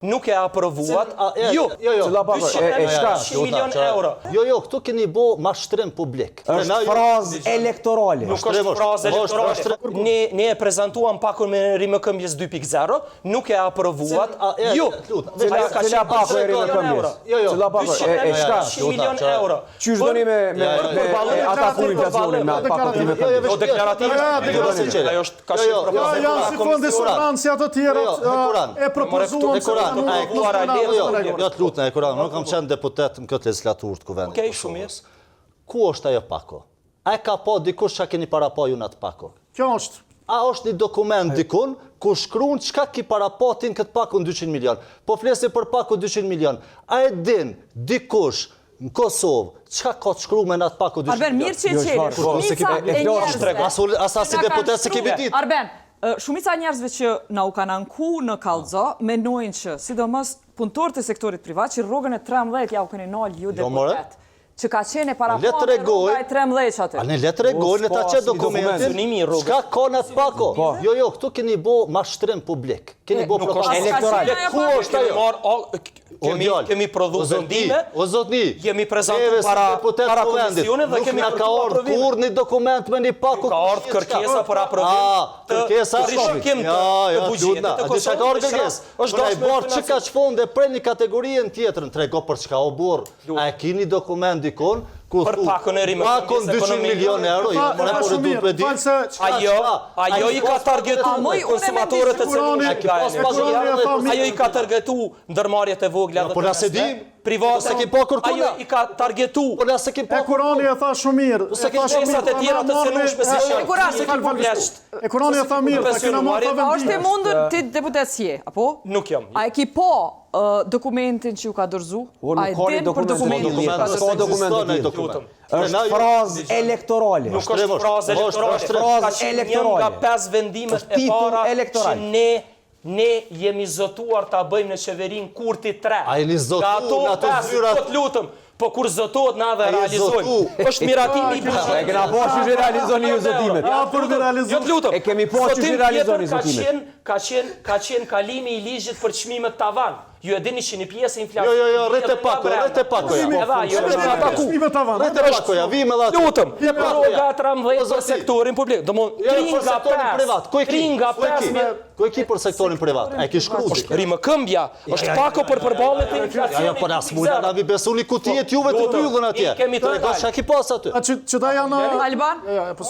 nuk e aprovuat, ju, 200 milion euro. Jo, këtu keni bo mashtrim publik. Është frazë elektorale. Nuk është frazë elektorale. Ne e prezentuam pakun me rimëkëmbjes 2.0, nuk e aprovuat, ju. Cila paku e rimëkëmbjes? Cila paku e shka? 200 milion euro. Qysh doni me atakuar inflacionin me atë pakun rimëkëmbjes? Jo deklarative. Ajo është ka qenë propozitë. Janë si fondi soranci ato tjerat e propozuan. Jo të lutën e Kur'an, nuk kam qenë deputet në këtë legislaturë të kuvendit. Okej, shumë mirë. Ku është ajo pako? A e ka po dikush që keni para po ju në atë pako? Kjo është. A është një dokument dikun ku shkruan çka ki para po tin këtë pakun 200 milion. Po flesi për pakun 200 milion. A e din dikush në Kosovë çka ka të shkruar me atë pakun 200 milion? Arben, mirë që e qenë. Asa si deputet se kemi ditë. Arben, shumica njerëzve që na u kanë anku në kallëzo, menojnë që, sidomos punëtorët e sektorit privat, që rrogën e 13 ja u keni nal ju deputet. Që ka qenë para rroga e 13 aty. A ne le të regojnë ta çe dokumentin. Çka ka në atë pako? Jo, këtu keni bo mashtrim publik. Keni bo propagandë elektorale. Ku është ajo? Kemi prodhu vendime, O zotni, jemi prezentuar para komisionit dhe kemi ka ardhur kur një dokument me një paku. Ka ardhur kërkesa për aprovim. Kërkesa rishikim të buxhetit të Kosovës. Ka ardhur kërkesë. Është ai bërë çka çfonde për një kategorinë tjetër, trego për çka o burr. A e keni dokument dikon? Për pakun e rimëkëmbjes 200 milion euro, jo më ne por duhet të di. Ajo i ka targetuar konsumatorët e cilësisë. Ajo i ka targetuar ndërmarrjet e vogla dhe po na se di private. Se ke pa kërkuar. Ajo i ka targetuar. Po na se ke pa. Kurani e tha shumë mirë. Se ke qesat e tjera të cënueshme si E Kurani e tha mirë, ta kena marrë A është e mundur ti deputet si je, apo? Nuk jam. A e ki po dokumentin që ju ka dorëzu? A e din për dokumentin që ju ka dorëzu? Është frazë elektorale. Nuk është frazë elektorale. Ka qenë një nga 5 vendimet e para që ne jemi zotuar ta bëjmë në qeverinë Kurti 3. A jeni zotuar në ato zyrat? Po lutem. Po kur zotohet na dhe realizojmë. Është miratimi i buxhetit. E kena po që realizoni ju zotimet. Ja, për të realizuar. Jo të lutem. E kemi po që realizoni zotimet. Ka qenë kalimi i ligjit për çmimet tavan. Ju e dini që një pjesë inflacion. Jo, rrete pako. Rrete pako, ja vime dha. Lutem. Rroga 13 për sektorin publik. Domthon Ku e ki për sektorin privat? A e ki shkruar? Rimëkëmbja është pako për përballje të inflacionit. Ajo po na smula na vi besoni kutiet juve të pyllën atje. Çka ki pas aty? Që ta janë Alban? Ja, po